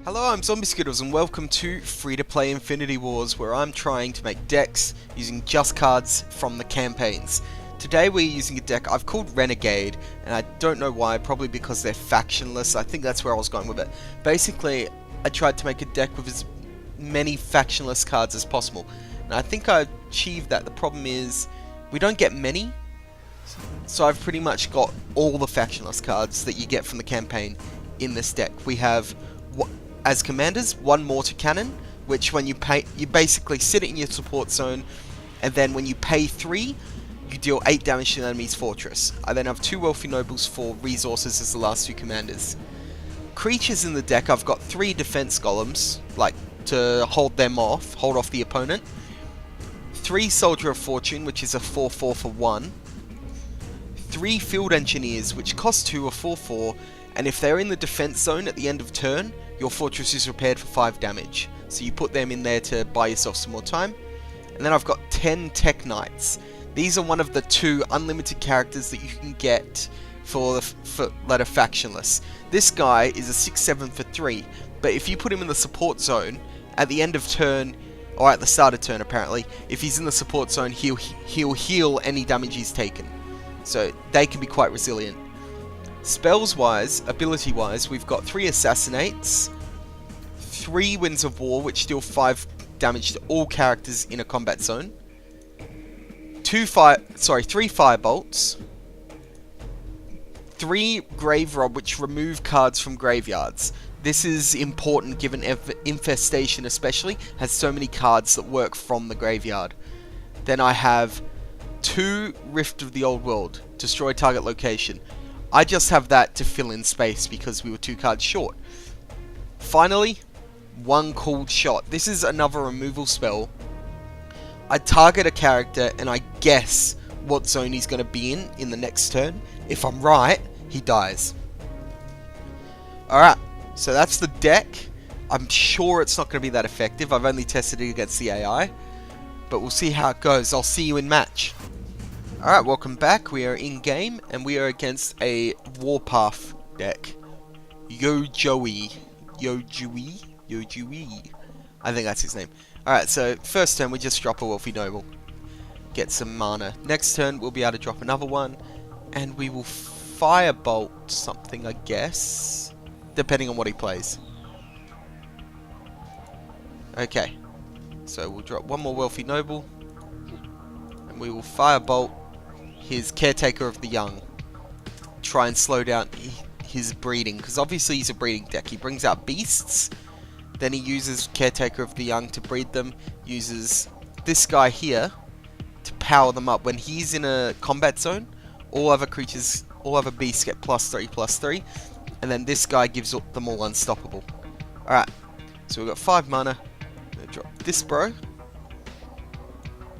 Hello, I'm Zombie Skittles and welcome to Free-to-Play Infinity Wars, where I'm trying to make decks using just cards from the campaigns. Today we're using a deck I've called Renegade, and I don't know why, probably because they're factionless. I think that's where I was going with it. Basically, I tried to make a deck with as many factionless cards as possible, and I think I achieved that. The problem is, we don't get many, so I've pretty much got all the factionless cards that you get from the campaign in this deck. We have, as commanders, one mortar cannon, which when you pay, you basically sit it in your support zone, and then when you pay 3, you deal 8 damage to the enemy's fortress. I then have 2 wealthy nobles for resources as the last 2 commanders. Creatures in the deck, I've got 3 defense golems, like to hold off the opponent. 3 soldier of fortune, which is a 4/4 for 1. 3 field engineers, which cost 2 or 4/4, and if they're in the defense zone at the end of turn, your fortress is repaired for 5 damage. So you put them in there to buy yourself some more time. And then I've got 10 Tech Knights. These are one of the 2 unlimited characters that you can get that are factionless. This guy is a 6/7 for 3, but if you put him in the support zone, at the end of turn, or at the start of turn apparently, if he's in the support zone, he'll heal any damage he's taken. So they can be quite resilient. Spells wise, ability wise, we've got 3 Assassinates, 3 Winds of War, which deal 5 damage to all characters in a combat zone, 3 Firebolts, 3 Grave Rob, which remove cards from graveyards. This is important given Infestation especially has so many cards that work from the graveyard. Then I have 2 Rift of the Old World, destroy target location. I just have that to fill in space because we were 2 cards short. Finally, 1 Cold Shot. This is another removal spell. I target a character and I guess what zone he's going to be in the next turn. If I'm right, he dies. Alright, so that's the deck. I'm sure it's not going to be that effective. I've only tested it against the AI, but we'll see how it goes. I'll see you in match. Alright, welcome back. We are in game, and we are against a Warpath deck. Yo Joey. I think that's his name. Alright, so first turn we just drop a Wealthy Noble. Get some mana. Next turn we'll be able to drop another one, and we will Firebolt something, I guess. Depending on what he plays. Okay. So we'll drop one more Wealthy Noble, and we will Firebolt his Caretaker of the Young. Try and slow down his breeding, because obviously he's a breeding deck. He brings out beasts, then he uses Caretaker of the Young to breed them, uses this guy here to power them up. When he's in a combat zone, all other beasts get +3/+3, and then this guy gives them all unstoppable. Alright, so we've got 5 mana. I'm going to drop this bro,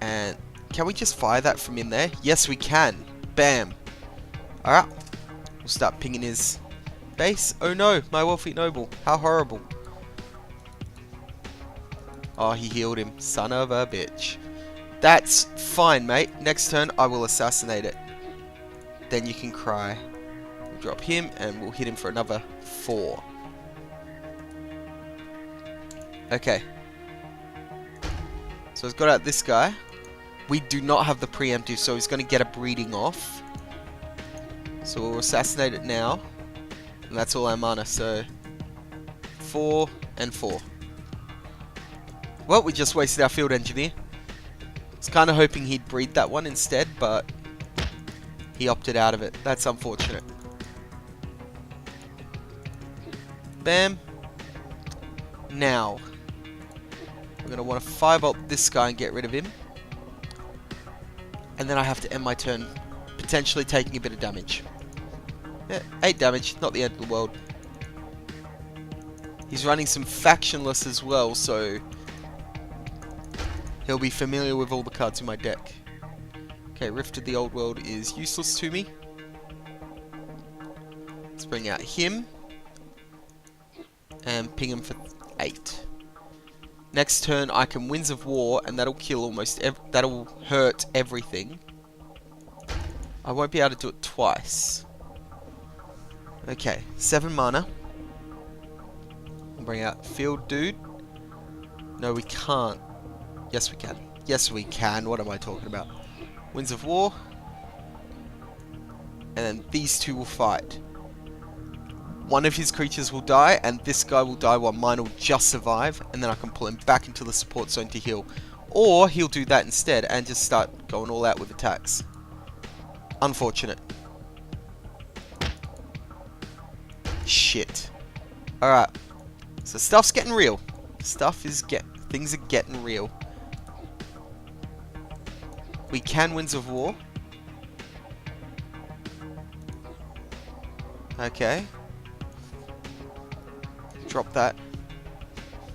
and can we just fire that from in there? Yes, we can. Bam. Alright. We'll start pinging his base. Oh no, my Wealthy Noble. How horrible. Oh, he healed him. Son of a bitch. That's fine, mate. Next turn, I will assassinate it. Then you can cry. We'll drop him, and we'll hit him for another 4. Okay. So it's got out this guy. We do not have the preemptive, so he's going to get a breeding off. So we'll assassinate it now. And that's all our mana, so 4 and 4. Well, we just wasted our field engineer. I was kind of hoping he'd breed that one instead, but he opted out of it. That's unfortunate. Bam. Now, we're going to want to Firebolt this guy and get rid of him. And then I have to end my turn, potentially taking a bit of damage. Yeah, 8 damage, not the end of the world. He's running some Factionless as well, so he'll be familiar with all the cards in my deck. Okay, Rift of the Old World is useless to me. Let's bring out him and ping him for 8. Next turn I can Winds of War, and that'll kill that'll hurt everything. I won't be able to do it twice. Okay, 7 mana. Bring out Field Dude. No, we can't. Yes, we can. Yes, we can. What am I talking about? Winds of War. And then these two will fight. One of his creatures will die, and this guy will die while mine will just survive, and then I can pull him back into the support zone to heal. Or he'll do that instead and just start going all out with attacks. Unfortunate. Shit. Alright. So stuff's getting real. Things are getting real. We can Winds of War. Okay. Drop that.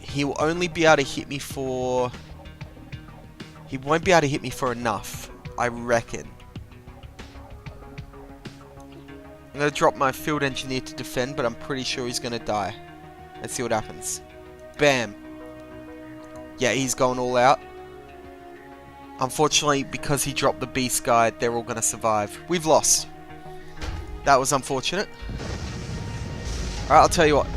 He will only be able to hit me for... He won't be able to hit me for enough, I reckon. I'm going to drop my Field Engineer to defend, but I'm pretty sure he's going to die. Let's see what happens. Bam. Yeah, he's going all out. Unfortunately, because he dropped the Beast Guide, they're all going to survive. We've lost. That was unfortunate. Alright, I'll tell you what.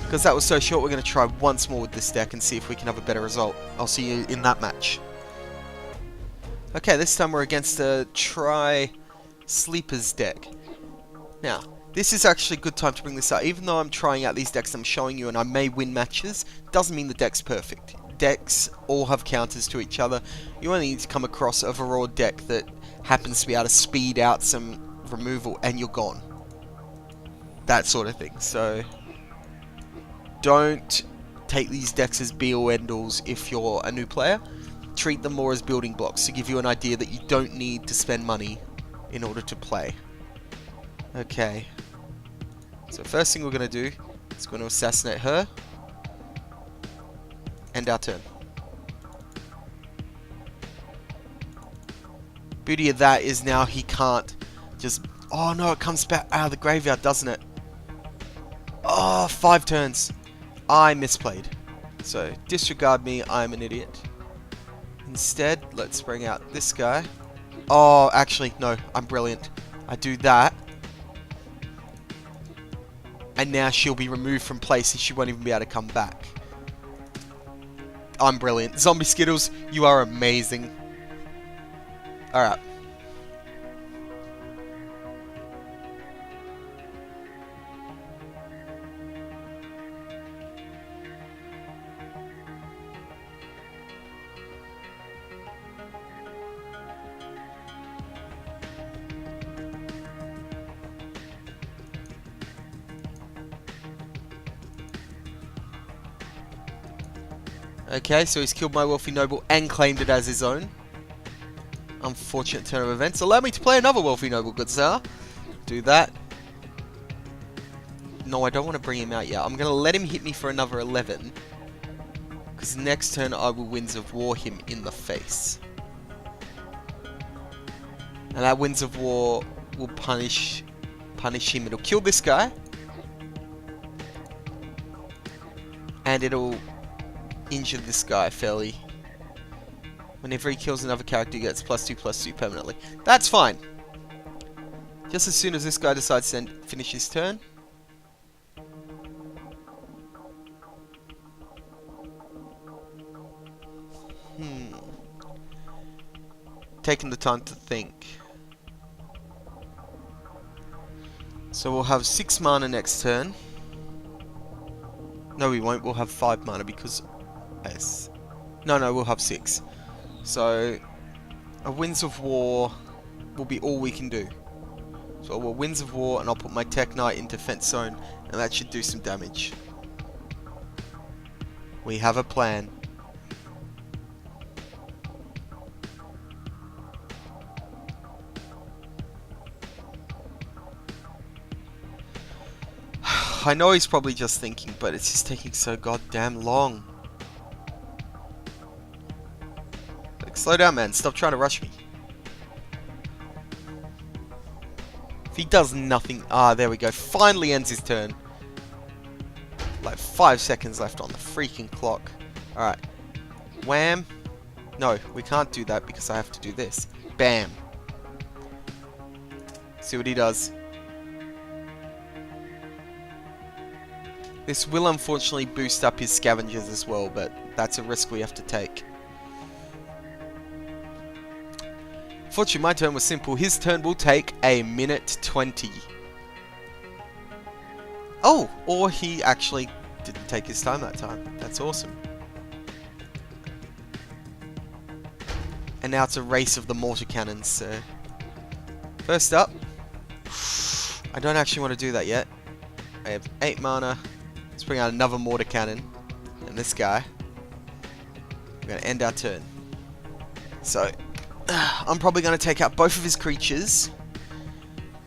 Because that was so short, we're going to try once more with this deck and see if we can have a better result. I'll see you in that match. Okay, this time we're against a Tri-Sleepers deck. Now, this is actually a good time to bring this up. Even though I'm trying out these decks I'm showing you and I may win matches, doesn't mean the deck's perfect. Decks all have counters to each other. You only need to come across a raw deck that happens to be able to speed out some removal and you're gone. That sort of thing. So, don't take these decks as be-all end-alls if you're a new player. Treat them more as building blocks to give you an idea that you don't need to spend money in order to play. Okay. So first thing we're going to do is going to assassinate her. End our turn. Beauty of that is now he can't just... Oh no, it comes back out of the graveyard, doesn't it? Oh, 5 turns. I misplayed. So, disregard me, I'm an idiot. Instead, let's bring out this guy. Oh, actually, no, I'm brilliant. I do that. And now she'll be removed from place and she won't even be able to come back. I'm brilliant. Zombie Skittles, you are amazing. Alright. Okay, so he's killed my Wealthy Noble and claimed it as his own. Unfortunate turn of events. Allow me to play another Wealthy Noble, good sir. Do that. No, I don't want to bring him out yet. I'm going to let him hit me for another 11. Because next turn I will Winds of War him in the face. And that Winds of War will punish him. It'll kill this guy. And it'll injure this guy fairly. Whenever he kills another character, he gets +2/+2 permanently. That's fine. Just as soon as this guy decides to finish his turn. Taking the time to think. So we'll have 6 mana next turn. No, we won't. We'll have 5 mana because... Yes. No, we'll have 6. So, a Winds of War will be all we can do. So we'll Winds of War and I'll put my Tech Knight in defense zone and that should do some damage. We have a plan. I know he's probably just thinking, but it's just taking so goddamn long. Like, slow down, man. Stop trying to rush me. If he does nothing... Ah, there we go. Finally ends his turn. Like 5 seconds left on the freaking clock. Alright. Wham. No, we can't do that because I have to do this. Bam. See what he does. This will unfortunately boost up his scavengers as well, but that's a risk we have to take. Fortunately, my turn was simple. His turn will take a minute 20. Oh, or he actually didn't take his time that time. That's awesome. And now it's a race of the mortar cannons, so... First up... I don't actually want to do that yet. I have 8 mana. Let's bring out another mortar cannon. And this guy. We're going to end our turn. So, I'm probably going to take out both of his creatures.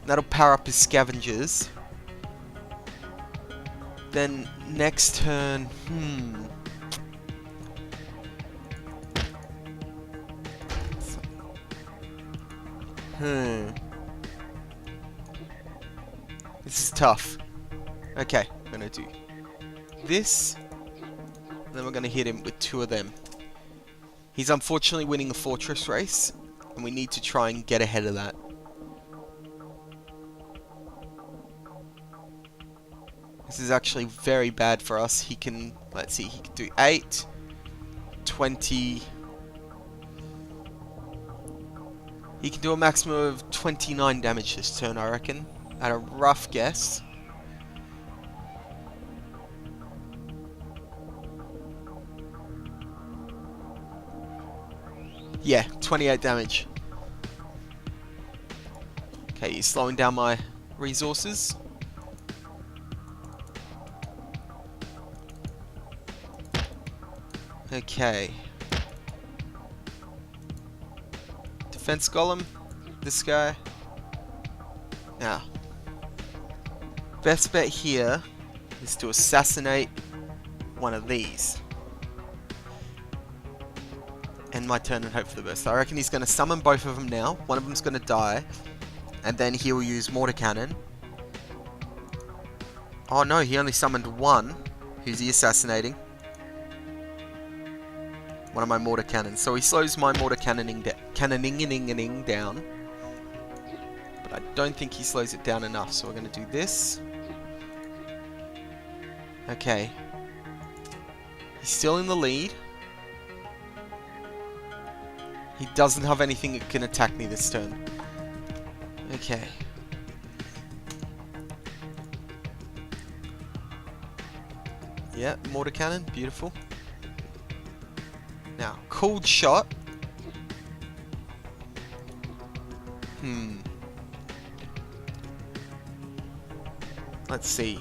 That'll power up his scavengers. Then, next turn... This is tough. Okay, I'm going to do this. And then we're going to hit him with 2 of them. He's unfortunately winning the fortress race. And we need to try and get ahead of that. This is actually very bad for us. He can, let's see, he can do 8, 20... He can do a maximum of 29 damage this turn, I reckon. At a rough guess. Yeah, 28 damage. Okay, he's slowing down my resources. Okay. Defense golem. This guy. Now. Best bet here is to assassinate one of these. End my turn and hope for the best. I reckon he's going to summon both of them now. One of them's going to die. And then he'll use mortar cannon. Oh no, he only summoned one. Who's he assassinating? One of my mortar cannons. So he slows my mortar cannoning down. But I don't think he slows it down enough. So we're going to do this. Okay. He's still in the lead. He doesn't have anything that can attack me this turn. Okay. Yeah, mortar cannon. Beautiful. Now, cold shot. Let's see.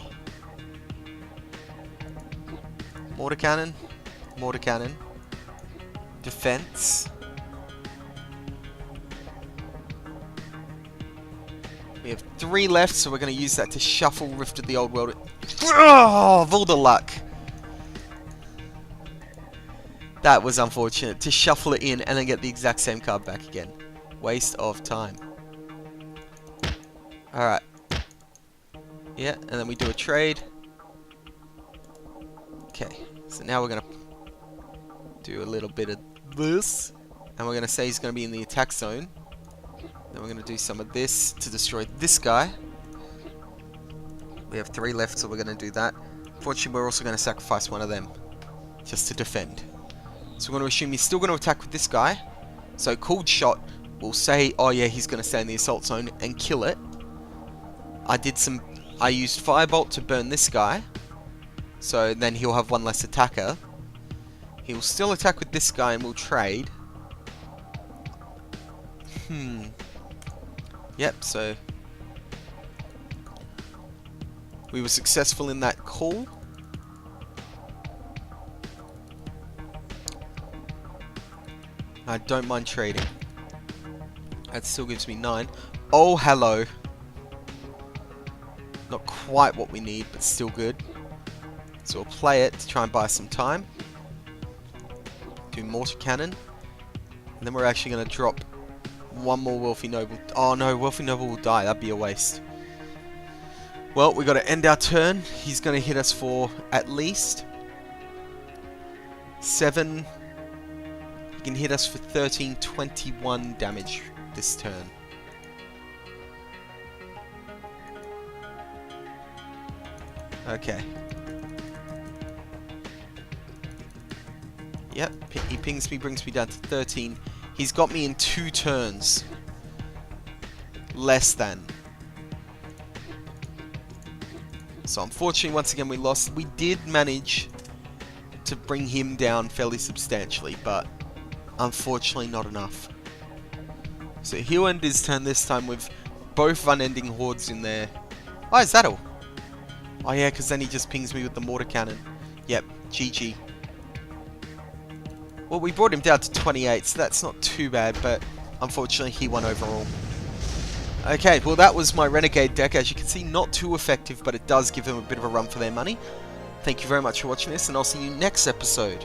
Mortar cannon. Mortar cannon. Defense. We have 3 left, so we're going to use that to shuffle Rift of the Old World. Oh, of all the luck. That was unfortunate. To shuffle it in and then get the exact same card back again. Waste of time. Alright. Yeah, and then we do a trade. Okay, so now we're going to do a little bit of this. And we're going to say he's going to be in the attack zone. Then we're going to do some of this to destroy this guy. We have 3 left, so we're going to do that. Fortunately, we're also going to sacrifice one of them. Just to defend. So we're going to assume he's still going to attack with this guy. So cold shot will say, oh yeah, he's going to stay in the assault zone and kill it. I used firebolt to burn this guy. So then he'll have 1 less attacker. He'll still attack with this guy and we'll trade. Yep, so we were successful in that call. I don't mind trading. That still gives me 9. Oh, hello. Not quite what we need, but still good. So we'll play it to try and buy some time. Do mortar cannon. And then we're actually going to drop 1 more Wealthy Noble. Oh no, Wealthy Noble will die. That'd be a waste. Well, we got to end our turn. He's going to hit us for at least 7. He can hit us for 21 damage this turn. Okay. Yep, he pings me, brings me down to 13. He's got me in 2 turns. Less than. So unfortunately, once again, we lost. We did manage to bring him down fairly substantially, but unfortunately not enough. So he'll end his turn this time with both unending hordes in there. Oh, is that all? Oh yeah, because then he just pings me with the mortar cannon. Yep, GG. Well, we brought him down to 28, so that's not too bad, but unfortunately he won overall. Okay, well that was my Renegade deck. As you can see, not too effective, but it does give them a bit of a run for their money. Thank you very much for watching this, and I'll see you next episode.